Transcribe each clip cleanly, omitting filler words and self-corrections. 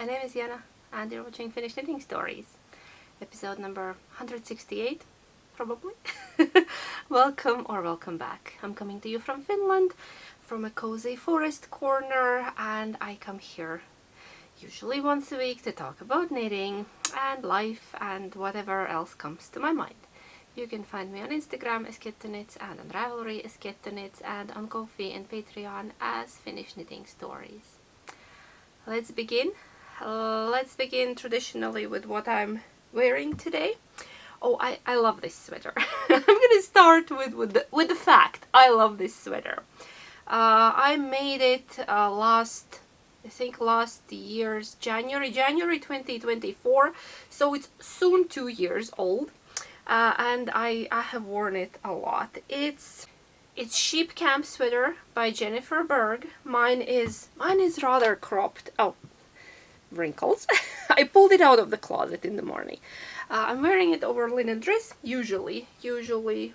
my name is Jana and you're watching Finnish Knitting Stories, episode number 168, probably. Welcome or welcome back. I'm coming to you from Finland, from a cozy forest corner, and I come here usually once a week to talk about knitting and life and whatever else comes to my mind. You can find me on Instagram as Knits and on Ravelry as Knits and on Ko-fi and Patreon as Finnish Knitting Stories. Let's begin. Let's begin traditionally with what I'm wearing today. Oh, I love this sweater. I'm gonna start with the fact I love this sweater. I made it last year's January 2024, so it's soon 2 years old, and I have worn it a lot. It's Sheep Camp Sweater by Jennifer Berg. Mine is rather cropped. Oh, wrinkles. I pulled it out of the closet in the morning. I'm wearing it over a linen dress, usually,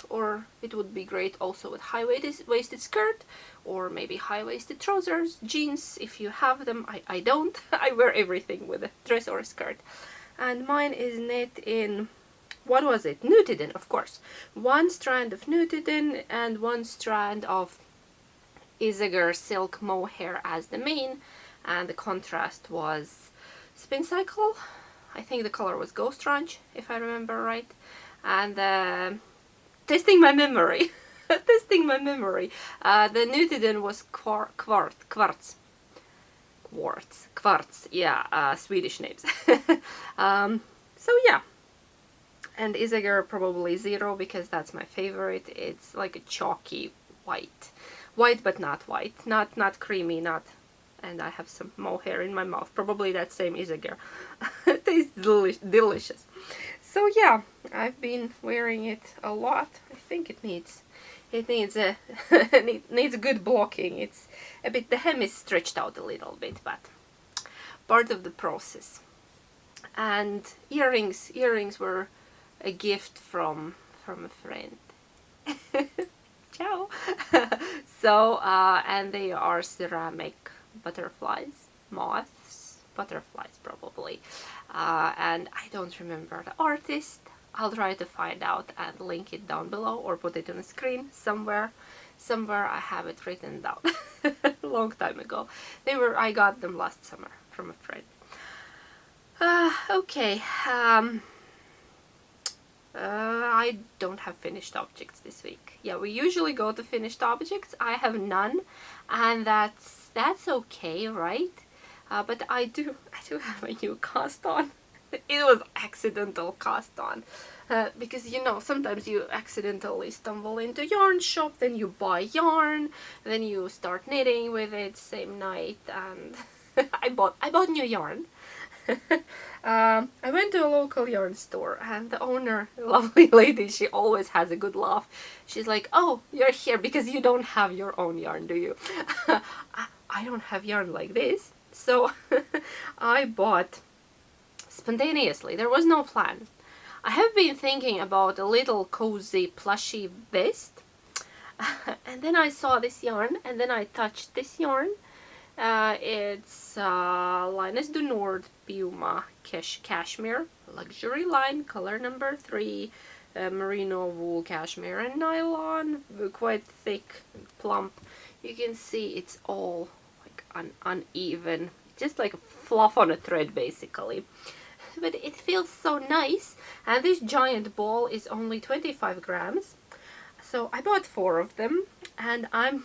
or it would be great also with high-waisted skirt, or maybe high-waisted trousers, jeans, if you have them. I don't. I wear everything with a dress or a skirt. And mine is knit in, what was it? Nutiden, of course. One strand of Nutiden and one strand of Isager silk mohair as the main, and the contrast was Spin Cycle. I think the color was Ghost Ranch, if I remember right. And testing my memory. The Nutiden was quartz. Yeah, Swedish names. So yeah. And Isager probably 0 because that's my favorite. It's like a chalky white but not white, not creamy, not. And I have some mohair in my mouth. Probably that same Isager. It tastes delicious. So yeah, I've been wearing it a lot. I think it needs needs good blocking. It's a bit, the hem is stretched out a little bit, but part of the process. And earrings were a gift from a friend. Ciao. So and they are ceramic butterflies, moths, butterflies probably, and I don't remember the artist. I'll try to find out and link it down below or put it on the screen somewhere. I have it written down. A long time ago. I got them last summer from a friend. Okay. I don't have finished objects this week. Yeah, we usually go to finished objects. I have none, and that's okay, right? But I do have a new cast on. It was accidental cast on, because you know, sometimes you accidentally stumble into yarn shop, then you buy yarn, then you start knitting with it same night, and I bought new yarn. I went to a local yarn store, and the owner, lovely lady, she always has a good laugh. She's like, "Oh, you're here because you don't have your own yarn, do you?" I don't have yarn like this, so I bought spontaneously. There was no plan. I have been thinking about a little cozy plushy vest, and then I saw this yarn, and then I touched this yarn. It's Linus du Nord Puma Cashmere luxury line, color number 3, merino wool, cashmere and nylon, quite thick and plump. You can see it's all like uneven, just like a fluff on a thread basically. But it feels so nice, and this giant ball is only 25 grams. So I bought 4 of them, and I'm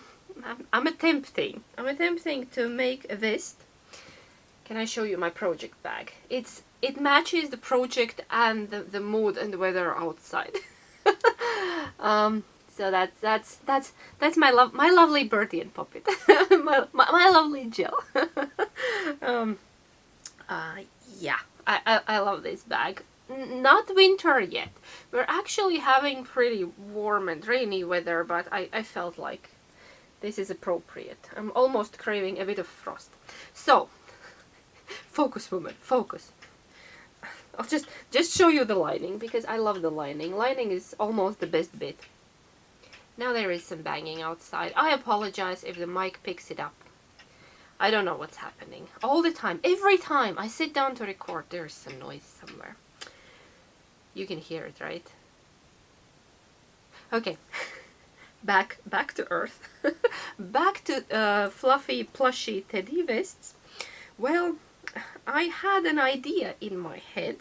attempting to make a vest. Can I show you my project bag? It matches the project and the mood and the weather outside. So that's my lovely Bertie and Puppet. my lovely Jill. Yeah, I love this bag. Not winter yet. We're actually having pretty warm and rainy weather, but I felt like this is appropriate. I'm almost craving a bit of frost. So, focus, woman, focus. I'll just show you the lining, because I love the lining. Lining is almost the best bit. Now there is some banging outside. I apologize if the mic picks it up. I don't know what's happening. All the time, every time I sit down to record, there's some noise somewhere. You can hear it, right? Okay, back to earth. Back to fluffy, plushy teddy vests. Well, I had an idea in my head,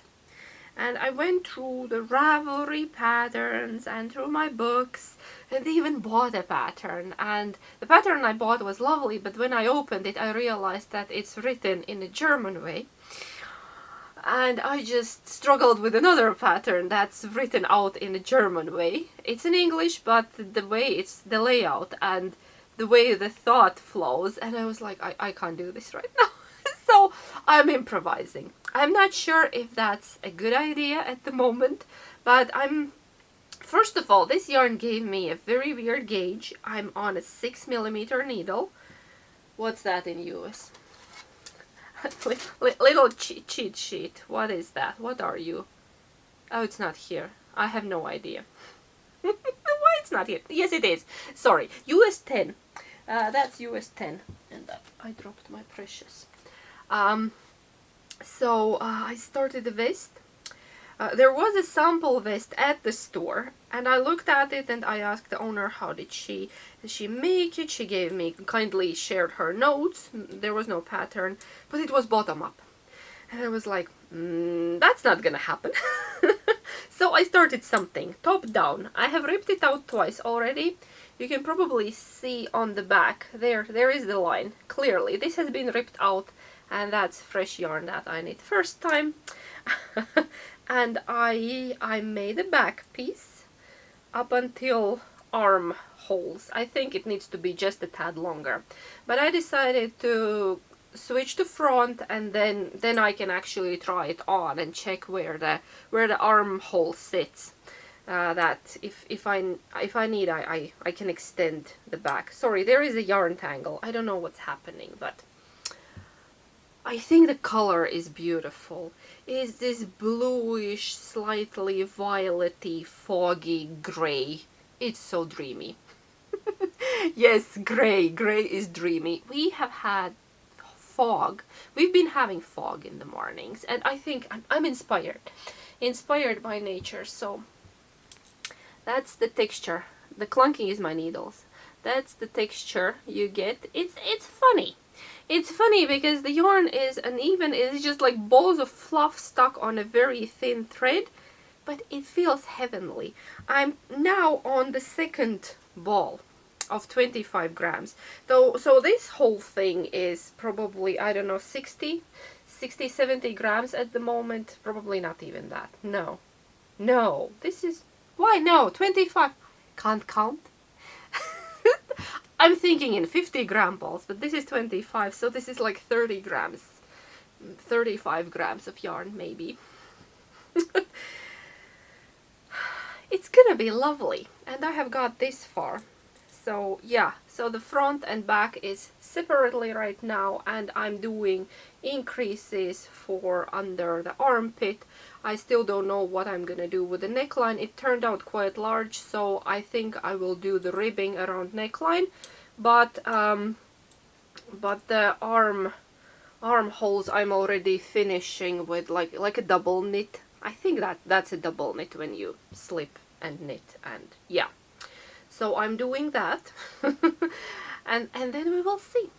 and I went through the Ravelry patterns and through my books, and even bought a pattern. And the pattern I bought was lovely, but when I opened it, I realized that it's written in a German way. And I just struggled with another pattern that's written out in a German way. It's in English, but the way it's the layout and the way the thought flows, and I was like, I can't do this right now. So I'm improvising. I'm not sure if that's a good idea at the moment, but first of all, this yarn gave me a very weird gauge. I'm on a 6mm needle. What's that in US? Little cheat sheet. What is that? What are you? Oh, it's not here. I have no idea. Why it's not here? Yes, it is. Sorry. US 10. That's US 10. And I dropped my precious. So I started the vest. There was a sample vest at the store, and I looked at it and I asked the owner how did she make it. She gave me, kindly shared her notes. There was no pattern, but it was bottom up. And I was like, that's not gonna happen. So I started something, top down. I have ripped it out twice already. You can probably see on the back, there is the line, clearly. This has been ripped out, and that's fresh yarn that I knit first time. And I made a back piece up until arm holes. I think it needs to be just a tad longer, but I decided to switch to front, and then I can actually try it on and check where the armhole sits. That if I need, I can extend the back. Sorry, there is a yarn tangle. I don't know what's happening, but I think the color is beautiful. It's this bluish, slightly violety, foggy gray. It's so dreamy. Yes, gray is dreamy. We have had fog. We've been having fog in the mornings, and I think I'm inspired by nature. So that's the texture. The clunking is my needles. That's the texture you get. It's funny. It's funny because the yarn is uneven. It's just like balls of fluff stuck on a very thin thread, but it feels heavenly. I'm now on the second ball of 25 grams. So this whole thing is probably, I don't know, 60, 70 grams at the moment. Probably not even that. No, this is, why no, 25. Can't count. I'm thinking in 50-gram balls, but this is 25, so this is like 30 grams. 35 grams of yarn, maybe. It's gonna be lovely, and I have got this far. So yeah, so the front and back is separately right now, and I'm doing increases for under the armpit. I still don't know what I'm gonna do with the neckline. It turned out quite large, so I think I will do the ribbing around neckline, but the armholes I'm already finishing with like a double knit. I think that's a double knit when you slip and knit, and yeah. So I'm doing that, and then we will see.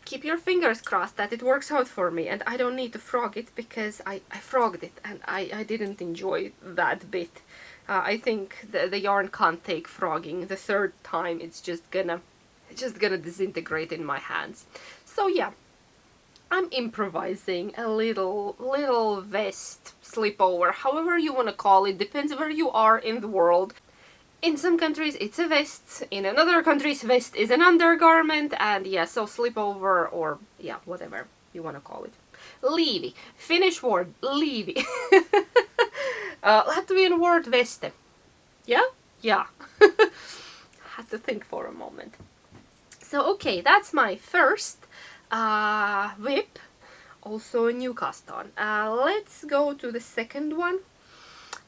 Keep your fingers crossed that it works out for me, and I don't need to frog it, because I frogged it and I didn't enjoy that bit. I think the yarn can't take frogging. The third time it's just gonna disintegrate in my hands. So yeah, I'm improvising a little vest slipover, however you want to call it, depends where you are in the world. In some countries it's a vest, in another countries vest is an undergarment, and yeah, so slipover, or yeah, whatever you want to call it. Liivi. Finnish word, liivi. Latvian word veste. Yeah? Yeah. Had to think for a moment. So okay, that's my first whip, also a new cast on. Let's go to the second one.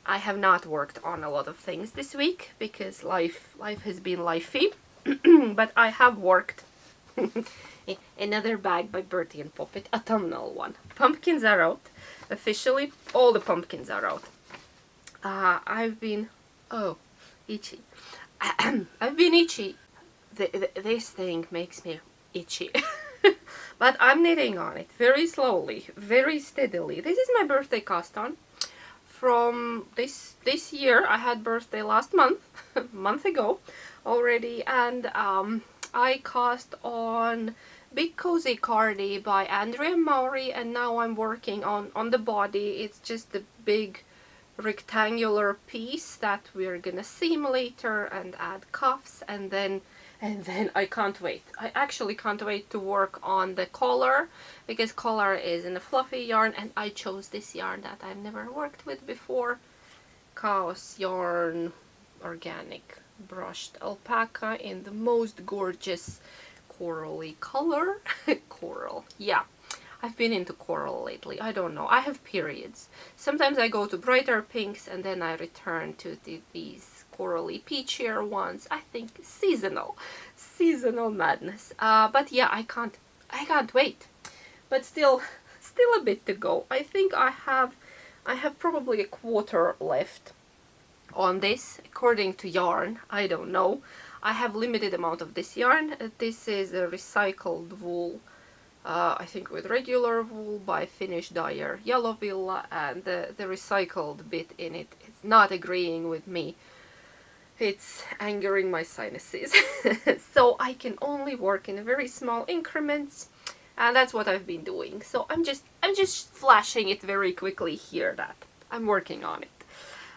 I have not worked on a lot of things this week because life has been lifey, but I have worked. Another bag by Bertie and Poppet, autumnal one. Pumpkins are out. Officially, all the pumpkins are out. I've been... Oh, itchy. I've been itchy. This thing makes me itchy. But I'm knitting on it very slowly, very steadily. This is my birthday cast on. From this year, I had birthday last month, a month ago already, and I cast on Big Cozy Cardi by Andrea Maury, and now I'm working on the body. It's just a big rectangular piece that we're gonna seam later and add cuffs, and then I can't wait. I actually can't wait to work on the collar, because collar is in a fluffy yarn, and I chose this yarn that I've never worked with before. Chaos yarn, organic brushed alpaca in the most gorgeous corally color. Coral, yeah. I've been into coral lately. I don't know. I have periods. Sometimes I go to brighter pinks and then I return to these corally peachier ones. I think seasonal madness. But yeah, I can't wait. But still a bit to go. I think I have probably a quarter left on this, according to yarn. I don't know. I have limited amount of this yarn. This is a recycled wool. I think with regular wool by Finnish dyer Yellow Villa, and the recycled bit in it is not agreeing with me. It's angering my sinuses. So I can only work in very small increments, and that's what I've been doing. So I'm just flashing it very quickly here that I'm working on it.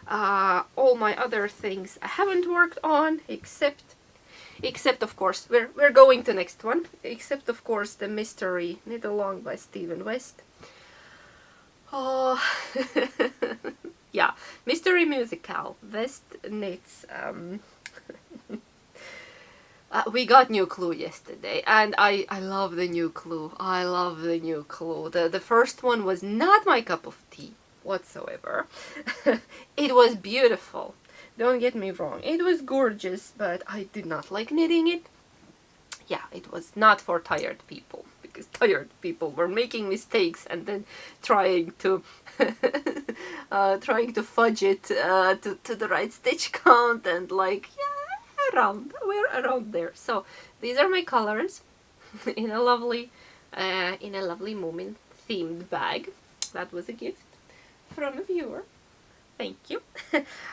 All my other things I haven't worked on, except of course, we're going to next one, except of course the mystery knit along by Stephen West. Oh, yeah, mystery MusiKAL, Westknits. We got new clue yesterday, and I love the new clue. I love the new clue. The first one was not my cup of tea whatsoever. It was beautiful. Don't get me wrong, it was gorgeous, but I did not like knitting it. Yeah, it was not for tired people, because tired people were making mistakes and then trying to fudge it to the right stitch count, and like, yeah, we're around there. So these are my colors in a lovely moment themed bag. That was a gift from a viewer. Thank you.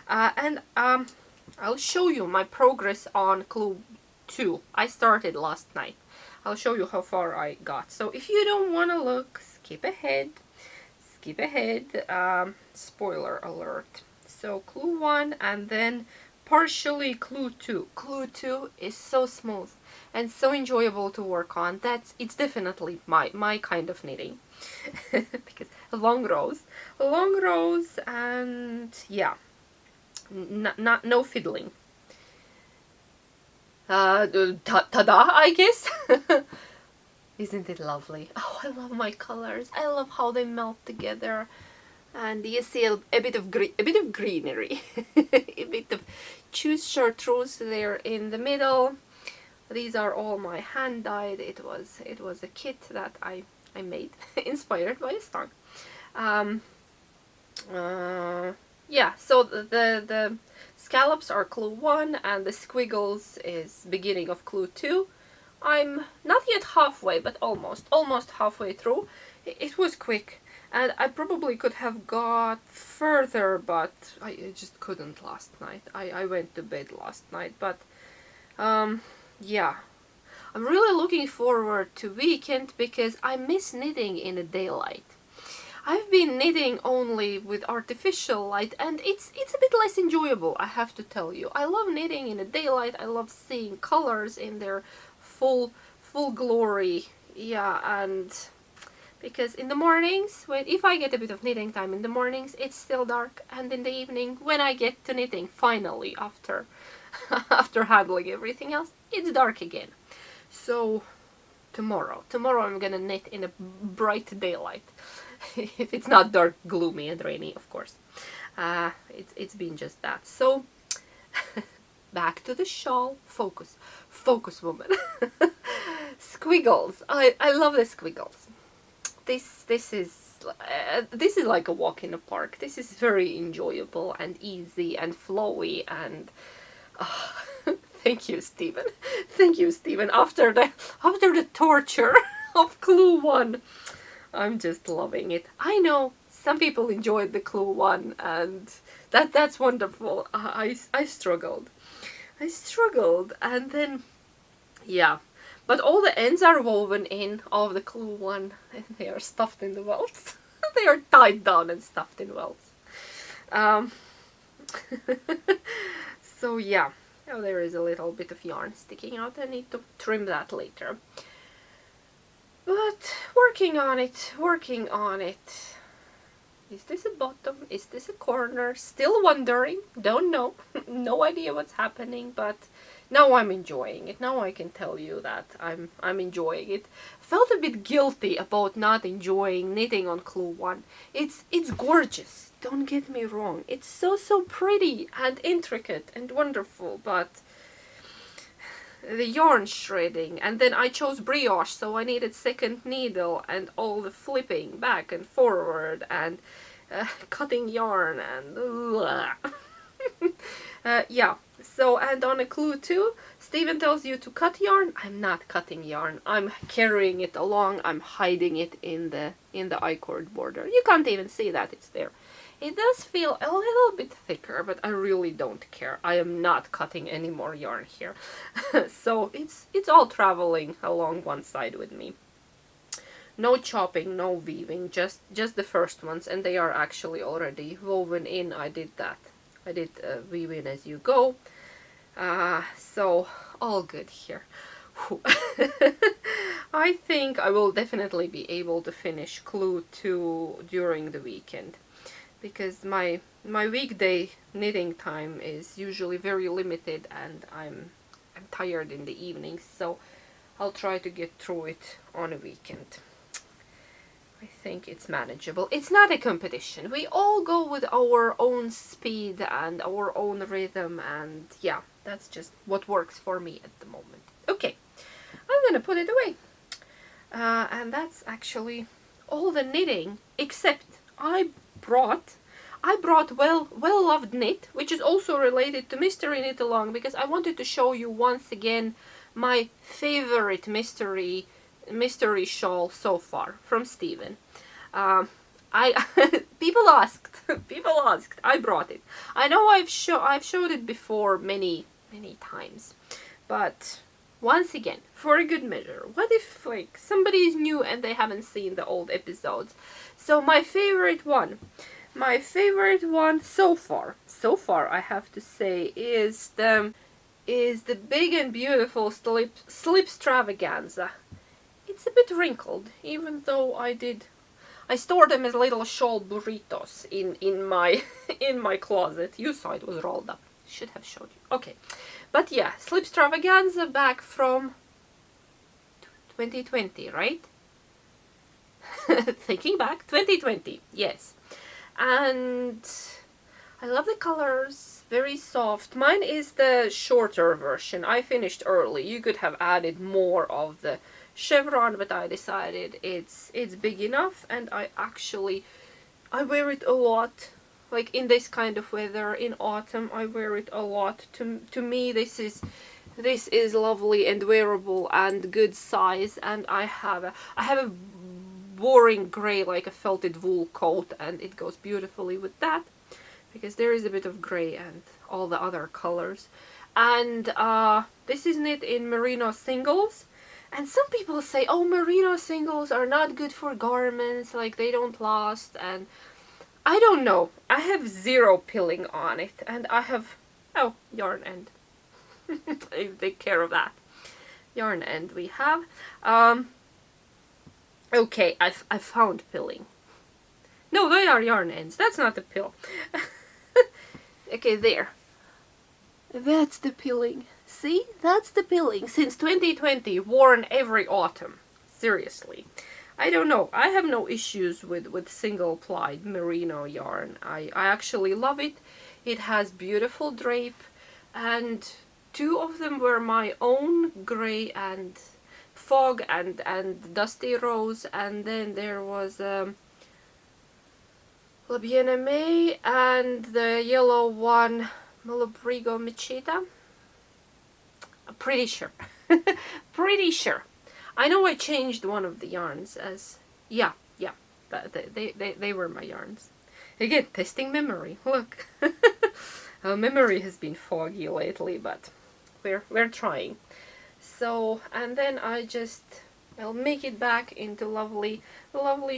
And I'll show you my progress on Clue 2. I started last night. I'll show you how far I got. So if you don't want to look, skip ahead. Skip ahead. Spoiler alert. So Clue 1 and then partially Clue 2. Clue 2 is so smooth and so enjoyable to work on. It's definitely my kind of knitting. Because long rows, and yeah, no fiddling. Ta-da, I guess. Isn't it lovely? Oh, I love my colors. I love how they melt together. And you see a bit of greenery, a bit of choose chartreuse there in the middle. These are all my hand dyed. It was a kit that I made, inspired by a song. Yeah, so the scallops are Clue 1 and the squiggles is beginning of Clue 2. I'm not yet halfway, but almost halfway through. It was quick, and I probably could have got further, but I just couldn't last night. I went to bed last night, but yeah. I'm really looking forward to weekend because I miss knitting in the daylight. I've been knitting only with artificial light, and it's a bit less enjoyable, I have to tell you. I love knitting in the daylight. I love seeing colors in their full glory. Yeah, and because in the mornings, if I get a bit of knitting time in the mornings, it's still dark, and in the evening, when I get to knitting, finally, after handling everything else, it's dark again. So tomorrow I'm gonna knit in a bright daylight. If it's not dark, gloomy and rainy, of course. It's been just that. So back to the shawl. Focus woman. Squiggles. I love the squiggles. This is like a walk in a park. This is very enjoyable and easy and flowy and thank you, Stephen. Thank you, Stephen. After the torture of Clue 1, I'm just loving it. I know some people enjoyed the Clue 1 and that's wonderful. I struggled. I struggled and then yeah. But all the ends are woven in of the Clue 1 and they are stuffed in the welts. They are tied down and stuffed in welts. So yeah, oh, there is a little bit of yarn sticking out. I need to trim that later. But working on it, working on it. Is this a bottom? Is this a corner? Still wondering, don't know. No idea what's happening, but now I'm enjoying it. Now I can tell you that I'm enjoying it. Felt a bit guilty about not enjoying knitting on Clue 1. It's gorgeous, don't get me wrong. It's so pretty and intricate and wonderful, but the yarn shredding, and then I chose brioche, so I needed second needle and all the flipping back and forward and cutting yarn and yeah. So, and on a Clue 2, Stephen tells you to cut yarn. I'm not cutting yarn. I'm carrying it along. I'm hiding it in the I-cord border. You can't even see that it's there. It does feel a little bit thicker, but I really don't care. I am not cutting any more yarn here. So it's all traveling along one side with me. No chopping, no weaving, just the first ones, and they are actually already woven in. I did that. I did weave in as you go. So all good here. I think I will definitely be able to finish Clue 2 during the weekend, because my weekday knitting time is usually very limited and I'm tired in the evenings, so I'll try to get through it on a weekend. I think it's manageable. It's not a competition. We all go with our own speed and our own rhythm, and yeah, that's just what works for me at the moment. Okay, I'm gonna put it away. And that's actually all the knitting, except I brought well-loved knit, which is also related to Mystery Knit Along, because I wanted to show you once again my favorite mystery shawl so far from Stephen. People asked, I brought it. I know I've showed it before many times, but once again, for a good measure, what if like somebody is new and they haven't seen the old episodes? So my favorite one so far I have to say is the big and beautiful Slipstravaganza. It's a bit wrinkled, even though I stored them as little shawl burritos in my in my closet. You saw it was rolled up. Should have showed you. Okay, but yeah, Slipstravaganza back from 2020, right? Thinking back, 2020, yes. And I love the colors, very soft. Mine is the shorter version. I finished early. You could have added more of the chevron, but I decided it's big enough, and I wear it a lot. Like in this kind of weather, in autumn, I wear it a lot. To me, this is lovely and wearable and good size, and I have a boring grey, like a felted wool coat, and it goes beautifully with that, because there is a bit of grey and all the other colors. And this is knit in merino singles. And some people say, oh, merino singles are not good for garments, like they don't last, and I don't know. I have zero pilling on it, and I have, oh, yarn end. I take care of that. Yarn end we have. Okay, I found pilling. No, they are yarn ends. That's not the pill. Okay, there. That's the pilling. See? That's the pilling. Since 2020, worn every autumn. Seriously. I don't know. I have no issues with single-plied merino yarn. I actually love it. It has beautiful drape, and two of them were my own, grey and fog and dusty rose, and then there was La Bien-Aimée, and the yellow one, Malabrigo Machita. I'm pretty sure. Pretty sure. I know I changed one of the yarns as... Yeah, they were my yarns. Again, testing memory. Look. Memory has been foggy lately, but we're trying. So, and then I'll make it back into lovely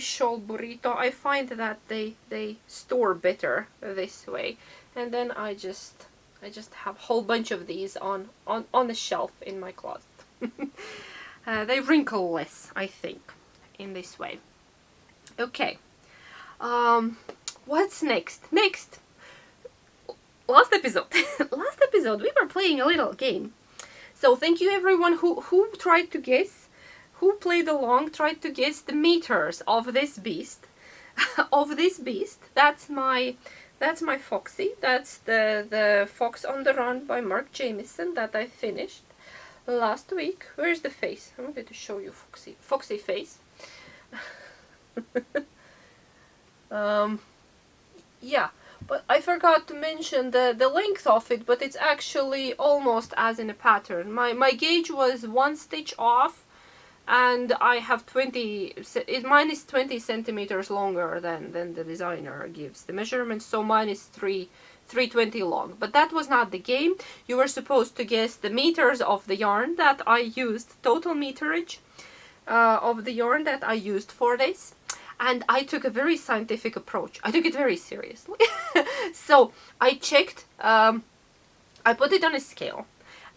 shawl burrito. I find that they store better this way. And then I just have a whole bunch of these on the shelf in my closet. They wrinkle less, I think, in this way. Okay. What's next? Last episode we were playing a little game. So thank you everyone who tried to guess, who played along, tried to guess the meters of this beast. That's my Foxy. That's the Fox on the Run by Mark Jamieson that I finished last week. Where's the face? I'm going to show you Foxy face. Yeah, but I forgot to mention the length of it, but it's actually almost as in a pattern. My gauge was 1 stitch off, and I have mine is 20 centimeters longer than the designer gives the measurements, so mine is 320 long. But that was not the game. You were supposed to guess the meters of the yarn that I used, total meterage of the yarn that I used for this. And I took a very scientific approach. I took it very seriously. So I checked, I put it on a scale.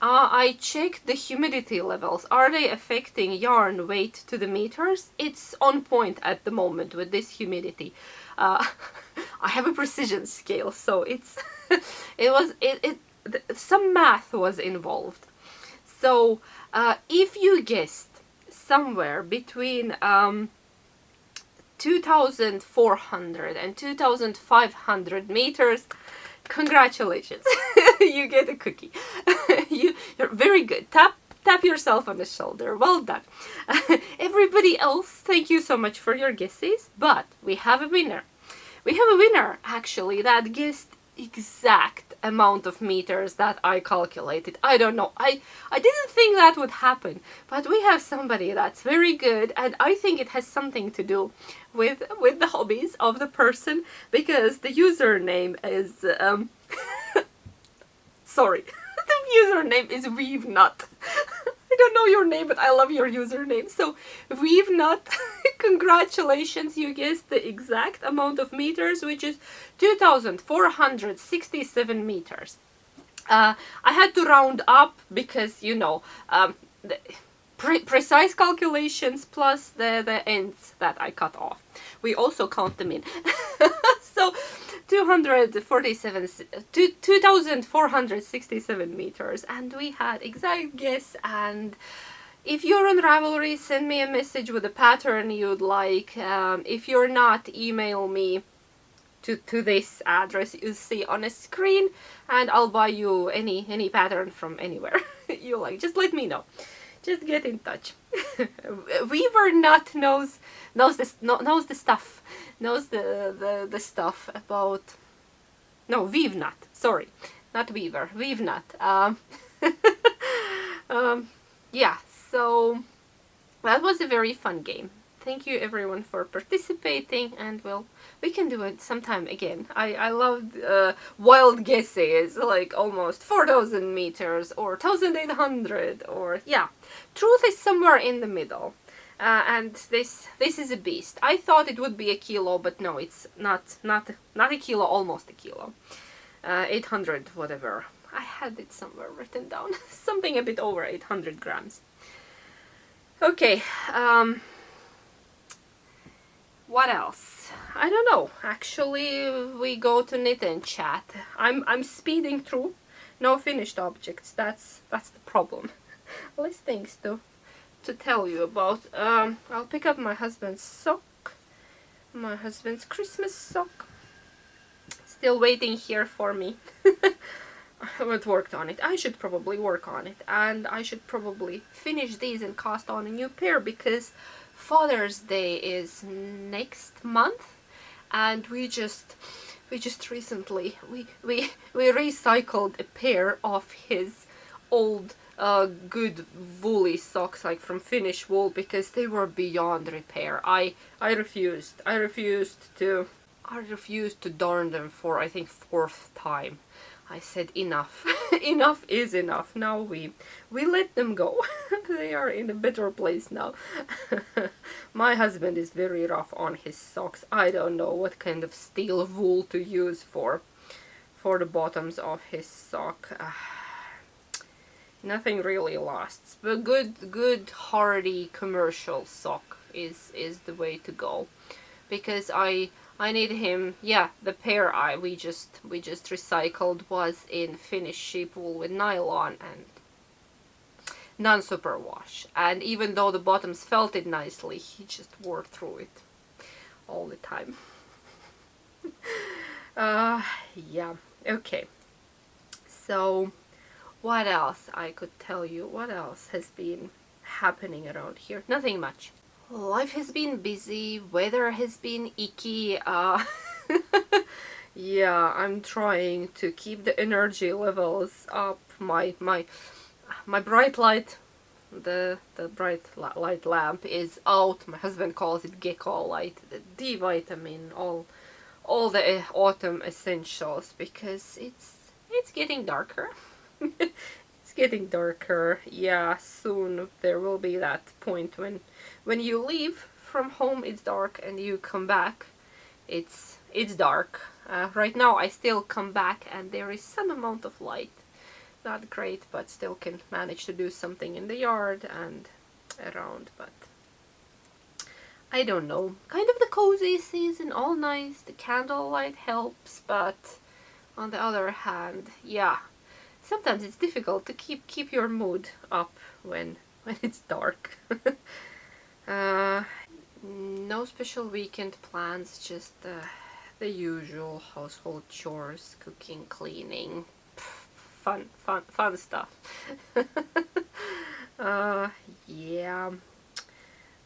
I checked the humidity levels. Are they affecting yarn weight to the meters? It's on point at the moment with this humidity. I have a precision scale, so it's some math was involved. So if you guessed somewhere between 2,400 and 2,500 meters, congratulations. You get a cookie. You're very good. Tap yourself on the shoulder. Well done. Everybody else, thank you so much for your guesses, but we have a winner. We have a winner, actually, that guessed exact amount of meters that I calculated. I don't know. I didn't think that would happen, but we have somebody that's very good, and I think it has something to do with the hobbies of the person, because the username is sorry. The username is Weave Nut. I don't know your name, but I love your username. So, Weave Nut, congratulations, you guessed the exact amount of meters, which is 2,467 meters. I had to round up because, you know, the precise calculations plus the ends that I cut off. We also count them in. So, 2,467 meters, and we had exact guess. And if you're on Ravelry, send me a message with a pattern you'd like. If you're not, email me to this address you see on a screen, and I'll buy you any pattern from anywhere you like. Just let me know. Just get in touch. Weaver Nut knows the stuff. Knows the stuff about... No, Weave Nut. Sorry, not Weaver. Weave Nut. Yeah. So that was a very fun game. Thank you everyone for participating, and we can do it sometime again. I loved wild guesses, like almost 4,000 meters or 1,800, or yeah. Truth is somewhere in the middle. And this is a beast. I thought it would be a kilo, but no, it's not a kilo, almost a kilo. 800 whatever. I had it somewhere written down. Something a bit over 800 grams. Okay, what else? I don't know. Actually, we go to knit and chat. I'm speeding through. No finished objects. That's the problem. Less things to tell you about. I'll pick up my husband's sock. My husband's Christmas sock. Still waiting here for me. haven't worked on it. I should probably work on it, and I should probably finish these and cast on a new pair, because Father's Day is next month, and we just recently we recycled a pair of his old good woolly socks, like from Finnish wool, because they were beyond repair. I refused I refused to darn them for, I think, fourth time. I said enough. Enough is enough. Now we let them go. They are in a better place now. My husband is very rough on his socks. I don't know what kind of steel wool to use for the bottoms of his sock. Nothing really lasts, but good hardy commercial sock is the way to go, because I need him. Yeah, the pair we just recycled was in Finnish sheep wool with nylon and non-superwash, and even though the bottoms felt it nicely, he just wore through it all the time. Yeah, okay, so what else I could tell you? What else has been happening around here? Nothing much. Life has been busy, weather has been icky. Yeah, I'm trying to keep the energy levels up. My bright light, the bright light lamp is out. My husband calls it gecko light, the D vitamin, all the autumn essentials, because it's getting darker. It's getting darker. Yeah, soon there will be that point when you leave from home it's dark, and you come back it's dark. Right now I still come back and there is some amount of light. Not great, but still can manage to do something in the yard and around, but I don't know. Kind of the cozy season, all nice, the candlelight helps, but on the other hand, yeah, sometimes it's difficult to keep your mood up when it's dark. No special weekend plans, just the usual household chores, cooking, cleaning, fun stuff. Yeah,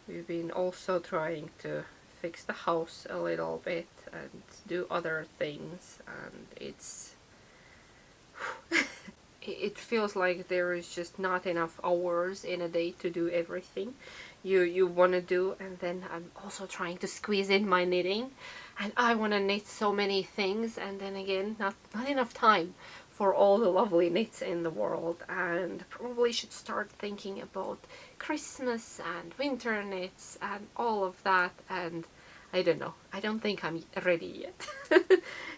we've been also trying to fix the house a little bit and do other things, and it feels like there is just not enough hours in a day to do everything you want to do, and then I'm also trying to squeeze in my knitting, and I want to knit so many things, and then again not enough time for all the lovely knits in the world, and probably should start thinking about Christmas and winter knits and all of that, and I don't know. I don't think I'm ready yet.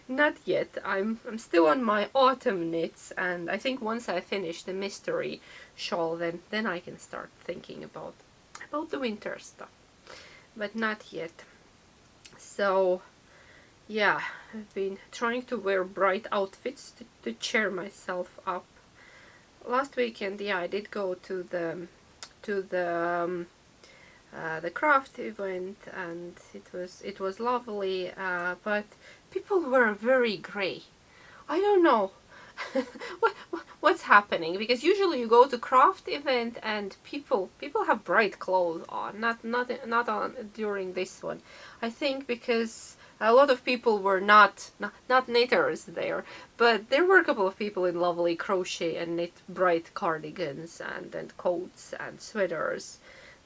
Not yet. I'm still on my autumn knits, and I think once I finish the mystery shawl, then I can start thinking about the winter stuff. But not yet. So yeah, I've been trying to wear bright outfits to cheer myself up. Last weekend, yeah, I did go to the craft event, and it was lovely, but people were very grey. I don't know what's happening, because usually you go to craft event and people have bright clothes on, not on during this one. I think because a lot of people were not knitters there, but there were a couple of people in lovely crochet and knit bright cardigans and coats and sweaters,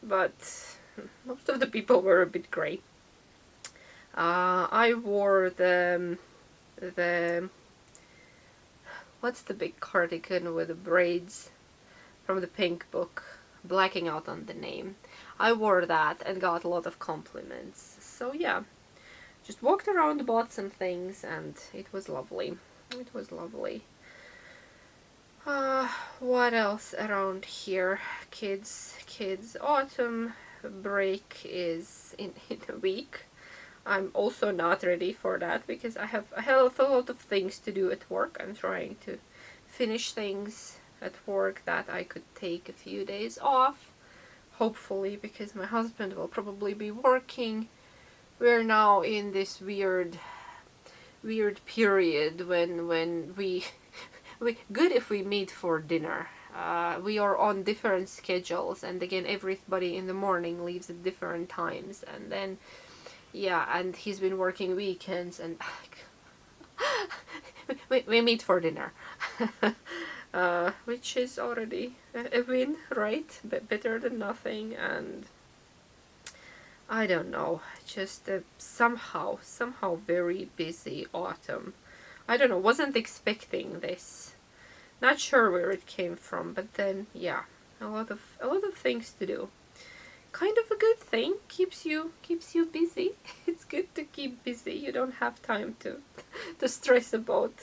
but most of the people were a bit grey. I wore the what's the big cardigan with the braids from the Pink book? Blacking out on the name. I wore that and got a lot of compliments. So yeah, just walked around, bought some things, and it was lovely. It was lovely. What else around here? Kids. Autumn break is in a week. I'm also not ready for that because I have a lot of things to do at work. I'm trying to finish things at work that I could take a few days off, hopefully, because my husband will probably be working. We're now in this weird period when we good if we meet for dinner. We are on different schedules, and again, everybody in the morning leaves at different times, and then yeah, and he's been working weekends, and we meet for dinner. Which is already a win, right? Better than nothing. And I don't know, just somehow very busy autumn. I don't know, wasn't expecting this. Not sure where it came from, but then yeah, a lot of things to do. Kind of a good thing, keeps you busy. It's good to keep busy. You don't have time to stress about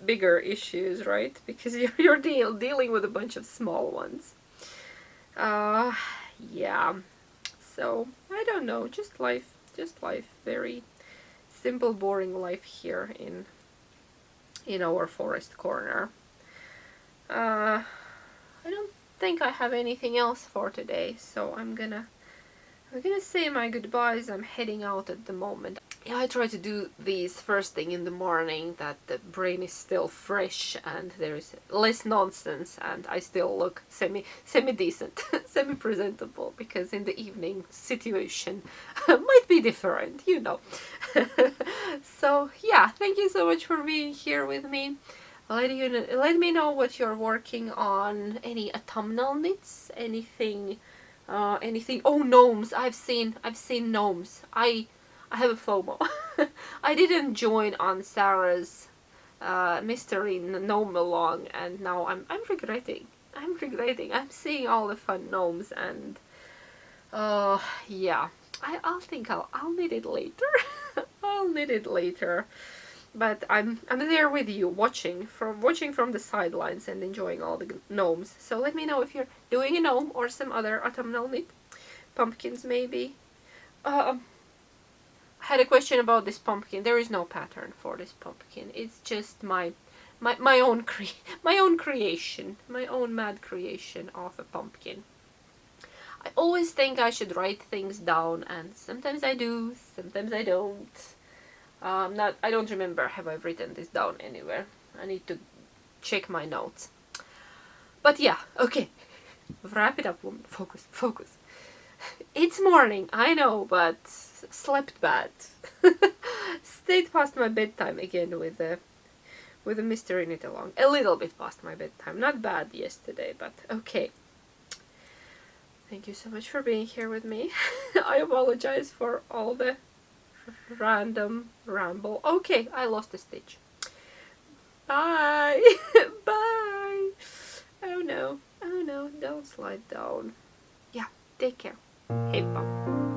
bigger issues, right? Because you're dealing with a bunch of small ones. Yeah. So I don't know, just life, very simple, boring life here in our forest corner. I don't think I have anything else for today, so I'm gonna say my goodbyes. I'm heading out at the moment. Yeah, I try to do these first thing in the morning, that the brain is still fresh and there is less nonsense, and I still look semi decent, semi presentable, because in the evening situation might be different, you know. So yeah, thank you so much for being here with me. Let me know what you're working on. Any autumnal knits? Anything? Anything? Oh, gnomes! I've seen gnomes. I have a FOMO. I didn't join on Sarah's mystery gnome along, and now I'm regretting. I'm seeing all the fun gnomes, and yeah. I'll think I'll knit it later. I'll knit it later. But I'm there with you, watching from the sidelines and enjoying all the gnomes. So let me know if you're doing a gnome or some other autumnal knit. Pumpkins maybe. I had a question about this pumpkin. There is no pattern for this pumpkin. It's just my own creation, my own mad creation of a pumpkin. I always think I should write things down, and sometimes I do, sometimes I don't. I don't remember have I written this down anywhere. I need to check my notes. But yeah, okay. Wrap it up, woman. Focus. It's morning, I know, but slept bad. Stayed past my bedtime again with a mystery knit along. A little bit past my bedtime. Not bad yesterday, but okay. Thank you so much for being here with me. I apologize for all the random ramble. Okay, I lost a stitch. Bye. Bye. Oh no, don't slide down. Yeah, take care. Hey, bye.